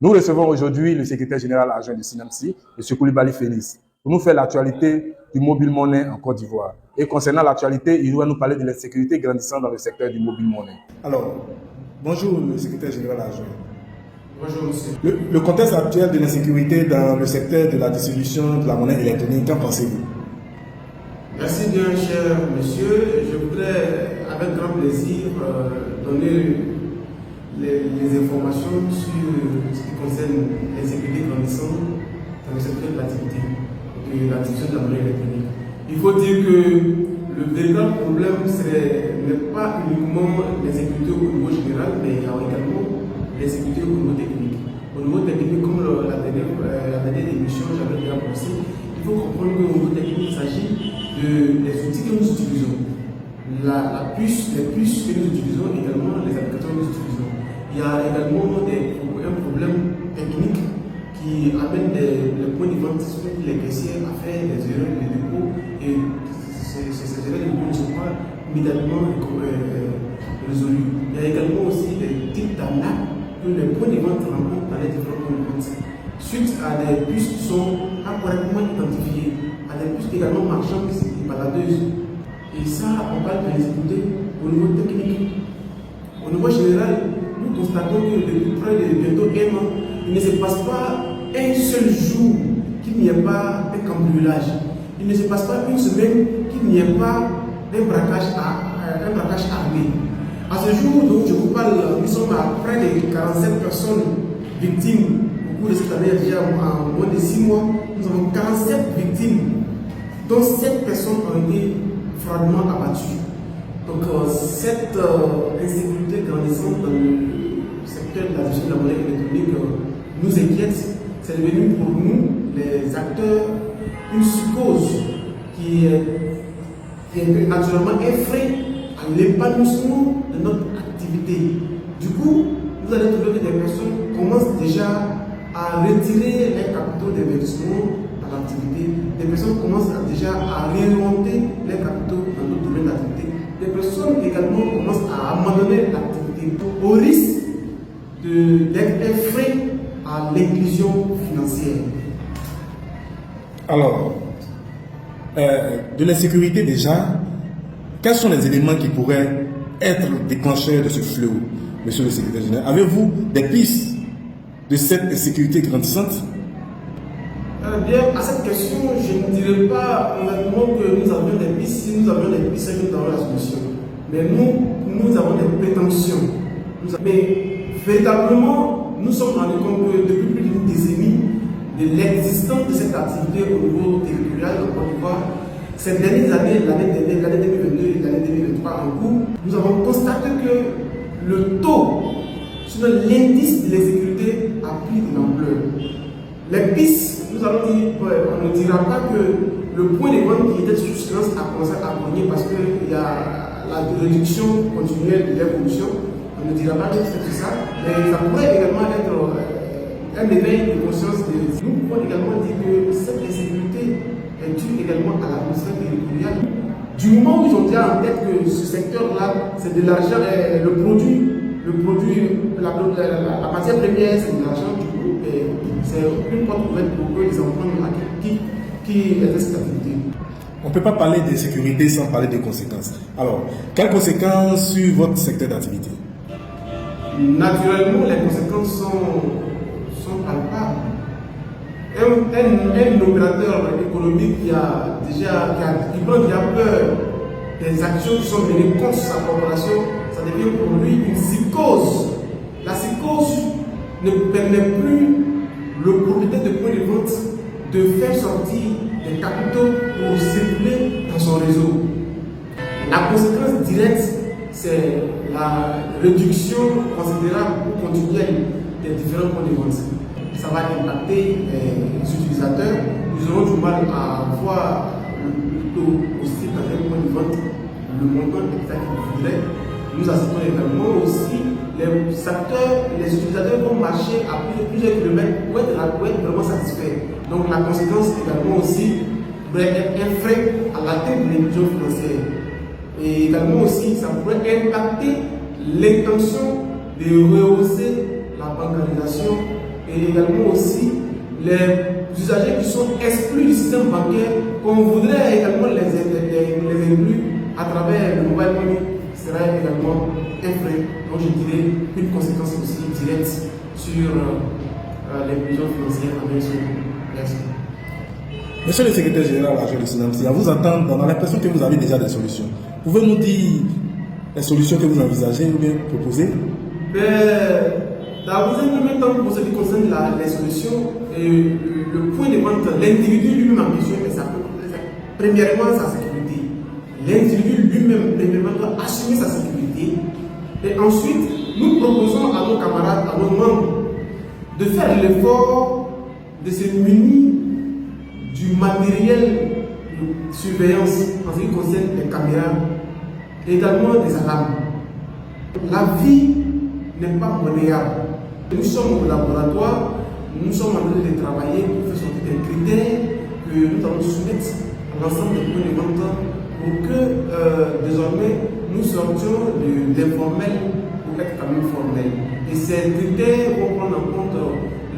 Nous recevons aujourd'hui le secrétaire général adjoint du SINAMSI, M. Koulibaly Phénix, pour nous faire l'actualité du mobile money en Côte d'Ivoire. Et concernant l'actualité, il doit nous parler de l'insécurité grandissante dans le secteur du mobile money. Alors, bonjour le secrétaire général adjoint. Bonjour monsieur. Le contexte actuel de l'insécurité dans le secteur de la distribution de la monnaie électronique, qu'en pensez-vous? Merci bien cher monsieur. Je voudrais avec grand plaisir donner les informations sur ce qui concerne l'insécurité grandissante dans le secteur de l'activité de la distribution de la monnaie électronique. Il faut dire que le véritable problème n'est pas uniquement l'insécurité au niveau général, mais il y a également l'insécurité au niveau technique. Au niveau technique, comme la dernière émission, j'avais déjà pensé, il faut comprendre qu'au niveau technique, il s'agit des outils que nous utilisons. Les puces que nous utilisons, également les applications que nous utilisons. Il y a également un problème technique qui amène les points de vente, les caissiers à faire des erreurs de dépôt et ces erreurs de dépôt ne sont pas immédiatement résolues. Il y a également aussi des types d'arnaques que les points de vente rencontrent dans les différents points de vente. Suite à des puces qui sont incorrectement identifiées, à des puces également marchandes et baladeuses. Et ça, on parle de l'insécurité au niveau technique. Au niveau général, nous constatons que depuis près de bientôt 1 an, il ne se passe pas un seul jour qu'il n'y ait pas un cambriolage. Il ne se passe pas une semaine qu'il n'y ait pas un braquage armé. À ce jour dont je vous parle, nous sommes à près de 47 personnes victimes. Au cours de cette année, déjà en moins de 6 mois, nous avons 47 victimes, dont 7 personnes ont été froidement abattues. Donc cette insécurité grandissante dans le secteur de la gestion de la monnaie électronique nous inquiète. C'est devenu pour nous, les acteurs, une psychose qui est naturellement un frein à l'épanouissement de notre activité. Du coup, vous allez trouver que des personnes commencent déjà à retirer les capitaux d'investissement à l'activité. Des personnes commencent déjà à réorienter les capitaux dans d'autres domaines d'activité. Des personnes également commencent à abandonner l'activité au risque d'être un frein à l'inclusion financière. Alors, de l'insécurité déjà, quels sont les éléments qui pourraient être déclencheurs de ce fléau, monsieur le secrétaire général? Avez-vous des pistes de cette insécurité grandissante? Bien, à cette question, je ne dirais pas honnêtement que nous avions des pistes. Si nous avions des pistes, nous avons la solution. Mais nous avons des prétentions. Mais véritablement, nous sommes rendus compte que depuis plus d'une décennie de l'existence de cette activité au niveau territorial en Côte d'Ivoire. Ces dernières années, l'année 2022 et l'année 2023 en cours, nous avons constaté que le taux sur l'indice de l'insécurité a pris de l'ampleur. Les pistes, nous allons dire, on ne dira pas que le point de vente qui était sous silence a commencé à cogner parce qu'il y a la réduction continuelle de l'évolution. On ne dira pas que c'est ça, mais ça pourrait également être un éveil de conscience. Nous pouvons également dire que cette insécurité est due également à la conscience territoriale. Du moment où ils ont déjà en tête que ce secteur-là, c'est de l'argent, le produit, la matière première, c'est de l'argent, du coup, c'est une porte ouverte pour que les enfants qui exercent cette activité. On ne peut pas parler de sécurité sans parler des conséquences. Alors, quelles conséquences sur votre secteur d'activité? Naturellement, les conséquences sont palpables. Un opérateur économique qui prend déjà peur des actions qui sont menées contre sa corporation, ça devient pour lui une psychose. La psychose ne permet plus le propriétaire de point de vente de faire sortir des capitaux pour circuler dans son réseau. La conséquence directe, c'est la réduction considérable ou continuelle des différents points de vente. Ça va impacter les utilisateurs. Ils auront du mal à voir le taux aussi dans les points de vente, le montant exact qu'ils voudraient. Nous assistons également aussi les acteurs, les utilisateurs vont marcher à plusieurs kilomètres pour être vraiment satisfaits. Donc la conséquence également aussi pourrait être un frein à l'atteinte de l'inclusion financière. Et également aussi, ça pourrait impacter l'intention de rehausser la bancarisation et également aussi les usagers qui sont exclus du système bancaire, qu'on voudrait également les inclure à travers le mobile money, sera également un frein. Donc je dirais une conséquence aussi directe sur l'inclusion financière avec ce. Merci. Monsieur le secrétaire général adjoint du SNAMSI, à vous entendre, on a l'impression que vous avez déjà des solutions. Pouvez-vous nous dire les solutions que vous envisagez ou bien proposez? Dans un premier temps, pour ce qui concerne les solutions, le point de vente, l'individu lui-même a besoin de premièrement sa sécurité. L'individu lui-même, premièrement, doit assumer sa sécurité. Et ensuite, nous proposons à nos camarades, à nos membres, de faire l'effort de se munir du matériel de surveillance en ce qui concerne les caméras, et également des alarmes. La vie n'est pas monnayable. Nous sommes au laboratoire, nous sommes en train de travailler pour faire sortir des critères que nous allons soumettre à l'ensemble des points de vente pour que désormais nous sortions de l'informel pour être quand même formel. Et ces critères vont prendre en compte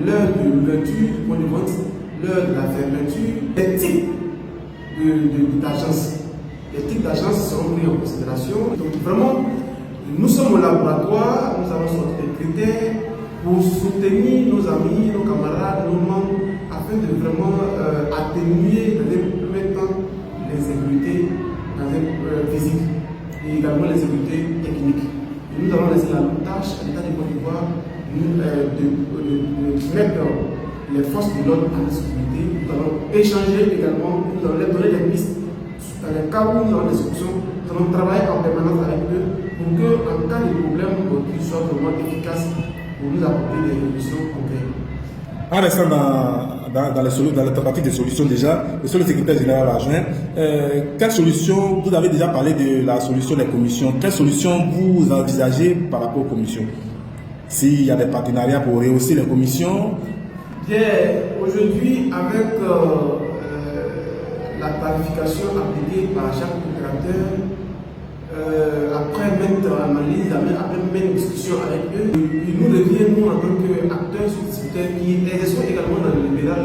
l'heure de l'ouverture du point de vente, l'heure de la fermeture, les types d'agence. Les types d'agences seront pris en considération. Donc vraiment, nous sommes au laboratoire, nous avons sorti des critères pour soutenir nos amis, nos camarades, nos membres, afin de vraiment atténuer dans un premier temps l'insécurité physique et également l'insécurité technique. Et nous avons laissé la tâche à l'État de Côte d'Ivoire de mettre les forces de l'ordre en sécurité. Nous allons échanger également, nous allons leur donner des pistes. Dans les cas où nous avons des solutions, nous allons travailler en permanence avec eux pour qu'en cas de problème, qu'ils soient vraiment efficaces pour nous apporter des solutions concrètes. En restant dans la thématique des solutions déjà, monsieur le secrétaire général adjoint, quelle solution, vous avez déjà parlé de la solution des commissions, quelle solution vous envisagez par rapport aux commissions? S'il y a des partenariats pour rehausser les commissions? Aujourd'hui, avec la tarification appliquée par chaque opérateur, après maintes analyses, après maintes discussions avec eux, il nous revient, nous, en tant qu'acteurs sollicitateurs qui exerçons également dans le libéral,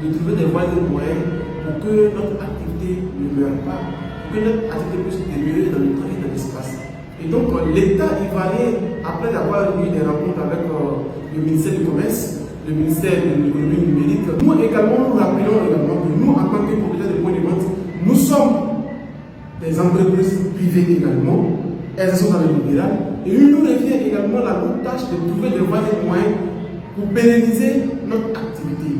de trouver des voies et des moyens pour que notre activité ne meure pas, pour que notre activité puisse évoluer dans le temps et dans l'espace. Et donc, l'État ivoirien, après avoir eu des rencontres avec le ministère du Commerce, le ministère de l'économie numérique, nous également, nous rappelons également que nous, en tant que propriétaires de points de vente, nous sommes des entreprises privées également, elles sont dans le libéral, et il nous revient également la lourde tâche de trouver des voies et des moyens pour pérenniser notre activité.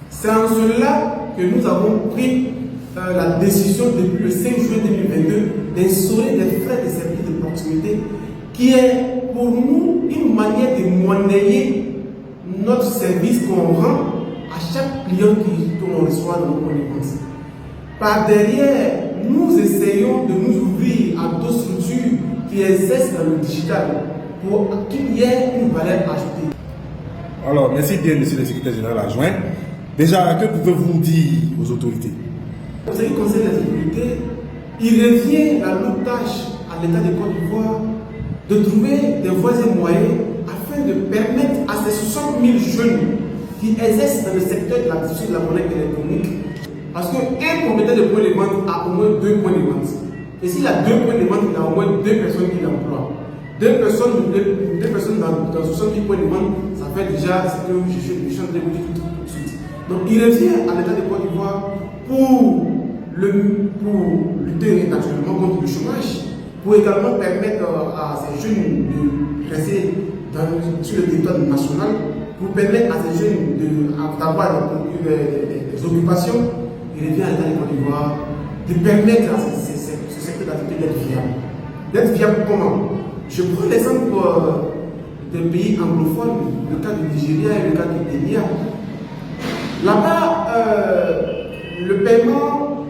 C'est en cela que nous avons pris la décision depuis le 5 juin 2022 d'instaurer des frais de service de proximité qui est pour nous une manière de monnayer notre service qu'on rend à chaque client qu'on reçoit dans nos points de vente. Par derrière, nous essayons de nous ouvrir à d'autres structures qui exercent dans le digital pour qu'il y ait une valeur ajoutée. Alors, merci bien, monsieur le secrétaire général adjoint. Déjà, que pouvez-vous dire aux autorités? Pour ce qui concerne la sécurité, il revient à notre tâche à l'État de Côte d'Ivoire de trouver des voies et moyens afin de permettre à ces 60 000 jeunes qui exercent dans le secteur de la distribution de la monnaie électronique, parce qu'un propriétaire de point de vente a au moins 2 points de vente. Et s'il a 2 points de vente, il a au moins 2 personnes qui l'emploient. 2 personnes dans 60 000 points de vente, ça fait déjà ce que je suis en train de vous dire tout de suite. Donc il revient à l'État de Côte d'Ivoire pour lutter naturellement contre le chômage, pour également permettre à ces jeunes de rester sur le territoire national, pour permettre à ces jeunes d'avoir des occupations. Il revient à l'État de Côte d'Ivoire de permettre à ce secteur d'activité d'être viable. D'être viable comment? Je prends l'exemple des pays anglophones, le cas du Nigeria et le cas du Kenya. Là-bas, le paiement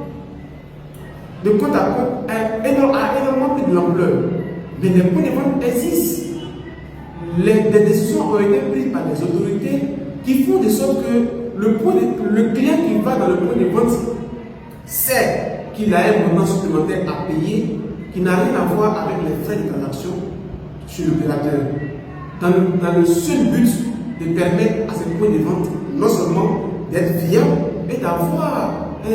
de compte à compte a énormément pris de l'ampleur. Mais les points de vente existent. Des décisions ont été prises par les autorités qui font de sorte que le client qui va dans le point de vente sait qu'il a un montant supplémentaire à payer qui n'a rien à voir avec les frais de transaction sur l'opérateur. Dans le seul but de permettre à ces points de vente non seulement d'être viables, mais d'avoir un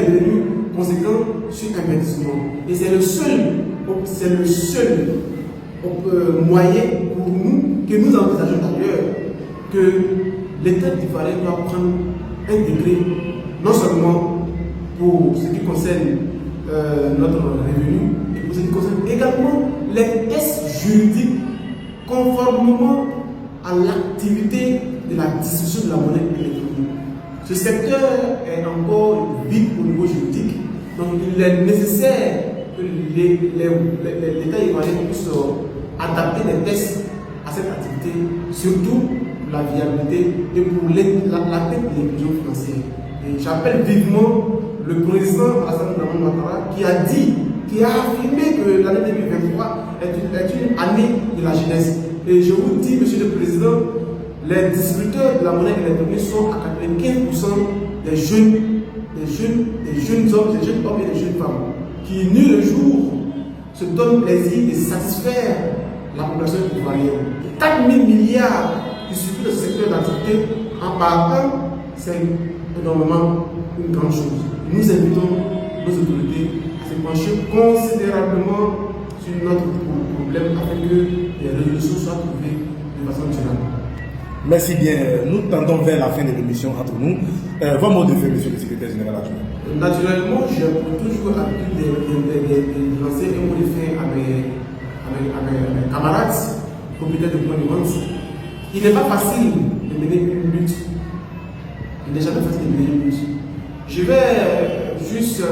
revenu conséquent sur investissement. Et c'est le seul moyen pour nous, que nous envisageons d'ailleurs, que l'État ivoirien doit prendre un décret, non seulement pour ce qui concerne notre revenu, et pour ce qui concerne également les tests juridiques conformément à l'activité de la distribution de la monnaie électronique. Ce secteur est encore vide au niveau juridique, donc il est nécessaire que l'État ivoirien puisse adapter les tests à cette activité, surtout pour la viabilité et pour l'atteinte de l'inclusion financière. Et j'appelle vivement le président Alassane Ouattara qui a affirmé que l'année 2023 est une année de la jeunesse. Et je vous dis, Monsieur le Président, les distributeurs de la monnaie électronique sont à 95% des jeunes hommes, des jeunes hommes et des jeunes femmes qui, nuit le jour, se donnent plaisir de satisfaire la population ivoirienne. 4 000 milliards qui suffit de ce secteur d'activité en par an, c'est énormément une grande chose. Nous invitons nos autorités à se pencher considérablement sur notre problème afin que les résolutions soient trouvées de façon durable. Merci bien. Nous tendons vers la fin de l'émission entre nous. Vos mots de fait, Monsieur le Secrétaire Général adjoint. Naturellement, j'ai toujours l'habitude de lancer un mot de fait à mes camarades, propriétaires de points de vente. Il n'est pas facile de mener une lutte. Il n'est jamais facile de mener une lutte. Je vais juste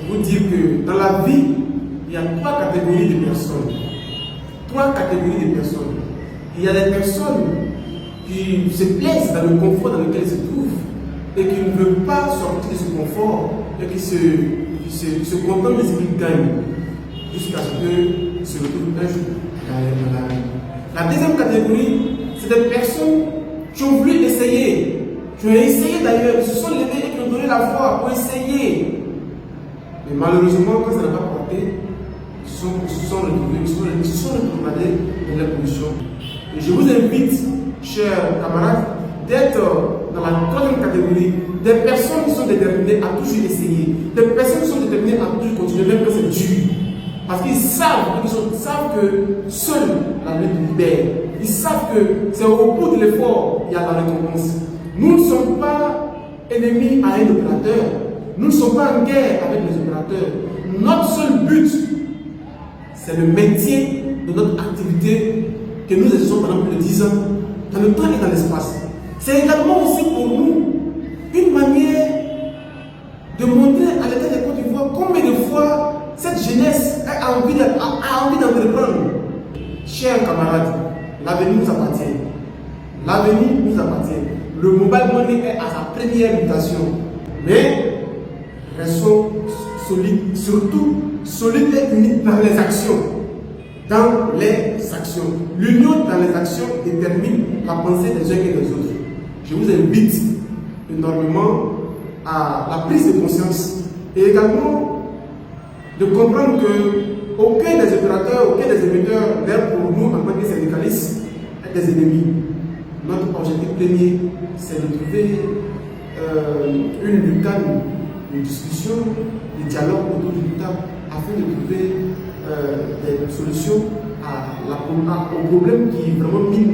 vous dire que dans la vie, il y a 3 catégories de personnes. 3 catégories de personnes. Il y a des personnes qui se plaisent dans le confort dans lequel ils se trouvent et qui ne veulent pas sortir de ce confort et qui se contentent de ce qu'ils gagnent jusqu'à ce qu'ils se retrouvent un jour dans la vie. La deuxième catégorie, c'est des personnes qui ont voulu essayer. Qui ont essayé d'ailleurs, ils se sont levés et qui ont donné la foi pour essayer. Mais malheureusement, quand ça n'a pas porté, ils se sont retrouvés dans la position. Et je vous invite, chers camarades, d'être dans la 3e catégorie, des personnes qui sont déterminées à toujours essayer, des personnes qui sont déterminées à toujours continuer, même quand c'est dur. Parce qu'ils savent que seul la lutte libère. Ils savent que c'est au bout de l'effort qu'il y a la récompense. Nous ne sommes pas ennemis à un opérateur. Nous ne sommes pas en guerre avec les opérateurs. Notre seul but, c'est le maintien de notre activité que nous exerçons pendant plus de 10 ans, dans le temps et dans l'espace. C'est également aussi pour nous une manière de montrer à l'État de Côte d'Ivoire combien de fois cette jeunesse a envie d'entreprendre. Chers camarades, l'avenir nous appartient. L'avenir nous appartient. Le mobile money est à sa première mutation. Mais restons solides, surtout solides et unis dans les actions. Dans les actions. L'union dans les actions détermine la pensée des uns et des autres. Je vous invite énormément à la prise de conscience et également de comprendre que aucun des opérateurs, aucun des émetteurs n'est pour nous en tant que syndicalistes des ennemis. Notre objectif premier, c'est de trouver une lucane, une discussion, des dialogues autour d'une table afin de trouver des solutions au problème qui vraiment mine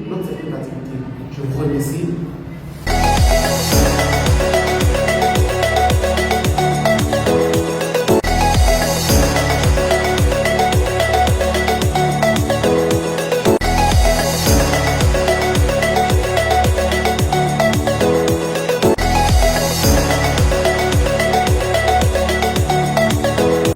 notre secteur d'activité. Je vous remercie.